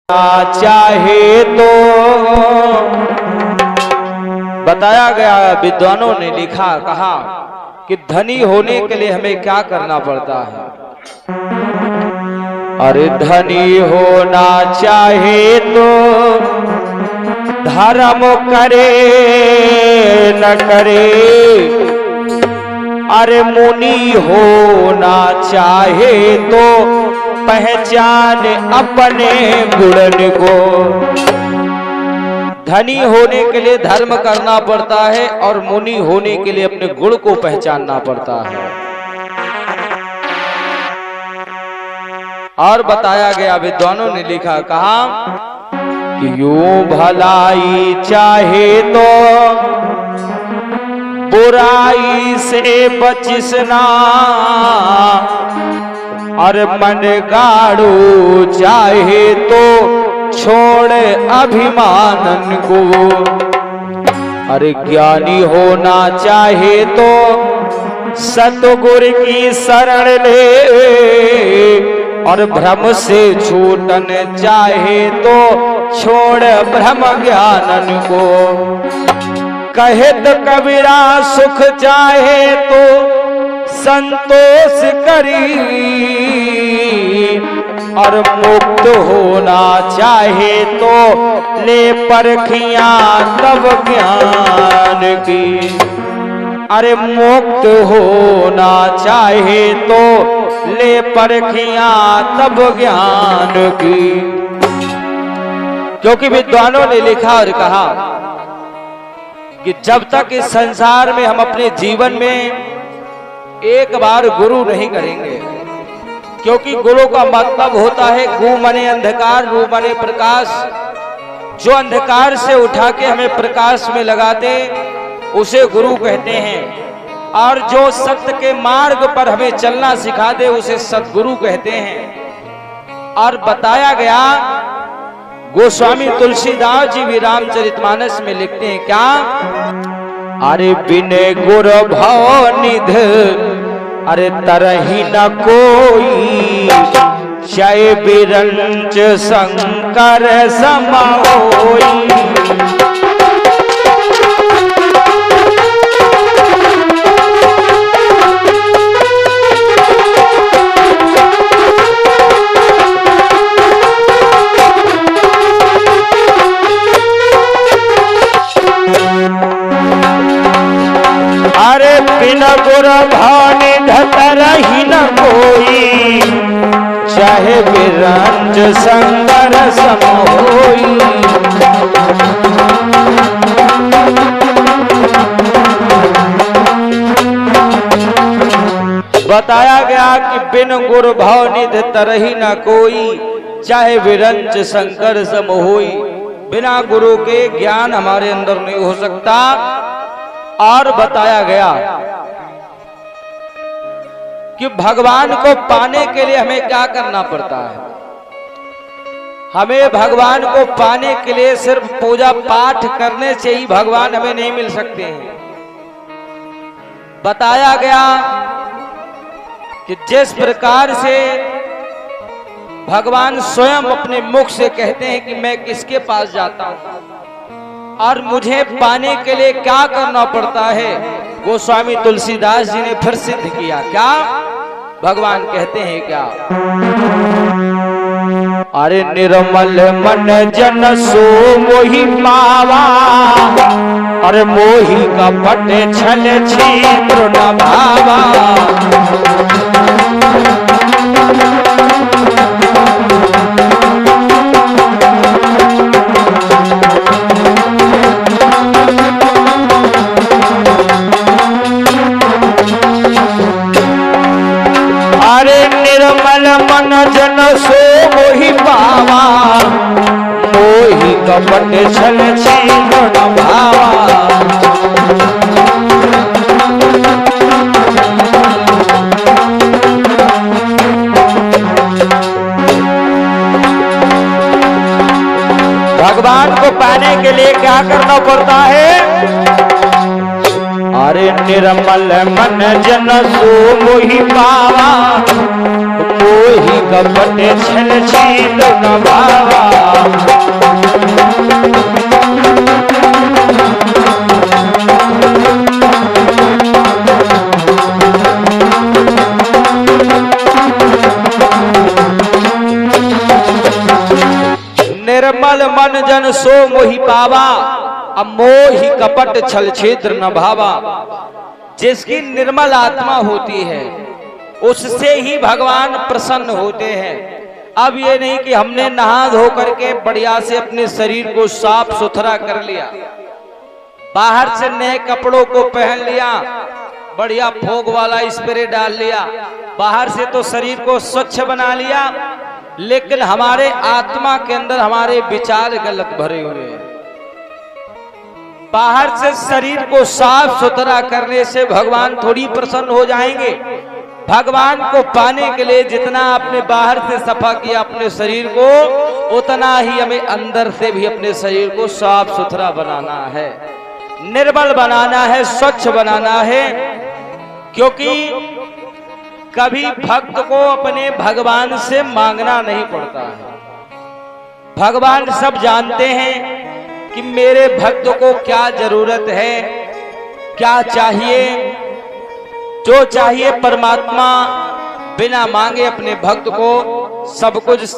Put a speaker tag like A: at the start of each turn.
A: चाहे तो बताया गया, विद्वानों ने लिखा कहा कि धनी होने के लिए हमें क्या करना पड़ता है। अरे धनी होना चाहे तो धर्म करे न करे, अरे मुनि होना चाहे तो पहचान अपने गुण को। धनी होने के लिए धर्म करना पड़ता है और मुनि होने के लिए अपने गुण को पहचानना पड़ता है। और बताया गया, विद्वानों ने लिखा कहा कि यूं भलाई चाहे तो बुराई से बचिसना, और मन गाड़ो चाहे तो छोड़ अभिमानन को। अरे ज्ञानी होना चाहे तो सतगुरु की शरण ले, और भ्रम से छूटन चाहे तो छोड़ भ्रम ज्ञानन को। कहे तो कबीरा सुख चाहे तो संतोष करी, और मुक्त होना चाहे तो ले परखियां तब ज्ञान की। अरे मुक्त होना चाहे तो ले परखियां तब ज्ञान की। क्योंकि विद्वानों ने लिखा और कहा कि जब तक इस संसार में हम अपने जीवन में एक बार गुरु नहीं करेंगे, क्योंकि गुरु का मतलब होता है गु मने अंधकार, रू मने प्रकाश। जो अंधकार से उठा के हमें प्रकाश में लगाते उसे गुरु कहते हैं, और जो सत्य के मार्ग पर हमें चलना सिखा दे उसे सद्गुरु कहते हैं। और बताया गया, गोस्वामी तुलसीदास जी भी रामचरितमानस में लिखते हैं क्या, अरे बिने गुर भव निध अरे तरही न कोई, जय बिरंच शंकर समाओई। अरे बिना गुर भानी ढतर ही न कोई, चाहे बिरंज शंकर सम होई। बताया गया कि बिन गुर भावनिध तरही न कोई, चाहे बिरंज शंकर सम होई। बिना गुरु के ज्ञान हमारे अंदर नहीं हो सकता। और बताया गया कि भगवान को पाने के लिए हमें क्या करना पड़ता है। हमें भगवान को पाने के लिए सिर्फ पूजा पाठ करने से ही भगवान हमें नहीं मिल सकते हैं। बताया गया कि जिस प्रकार से भगवान स्वयं अपने मुख से कहते हैं कि मैं किसके पास जाता हूं और मुझे पाने के लिए क्या करना पड़ता है, गोस्वामी तुलसीदास जी ने फिर सिद्ध किया। क्या भगवान कहते हैं क्या, अरे निर्मल मन जन सो मोहि पावा, अरे मोहि कपट छल छिद्र न भावा। निर्मल मन जन सो मोहि पावा, मोहि कपट छल छिद्र न भावा। भगवान को पाने के लिए क्या करना पड़ता है, अरे निर्मल मन जन सो मोहि पावा, मोहि कपट छल छिद्र न भावा। निर्मल मन जन सो मोहि पावा, अब मोहि कपट छल छेद्र न भावा। जिसकी निर्मल आत्मा होती है उससे ही भगवान प्रसन्न होते हैं। अब ये नहीं कि हमने नहा धो करके बढ़िया से अपने शरीर को साफ सुथरा कर लिया, बाहर से नए कपड़ों को पहन लिया, बढ़िया फोग वाला स्प्रे डाल लिया, बाहर से तो शरीर को स्वच्छ बना लिया, लेकिन हमारे आत्मा के अंदर हमारे विचार गलत भरे हुए हैं। बाहर से शरीर को साफ सुथरा करने से भगवान थोड़ी प्रसन्न हो जाएंगे। भगवान को पाने के लिए जितना आपने बाहर से सफा किया अपने शरीर को, उतना ही हमें अंदर से भी अपने शरीर को साफ सुथरा बनाना है, निर्मल बनाना है, स्वच्छ बनाना है। क्योंकि कभी भक्त को अपने भगवान से मांगना नहीं पड़ता है। भगवान सब जानते हैं कि मेरे भक्त को क्या जरूरत है, क्या चाहिए। जो चाहिए परमात्मा बिना मांगे अपने भक्त को सब कुछ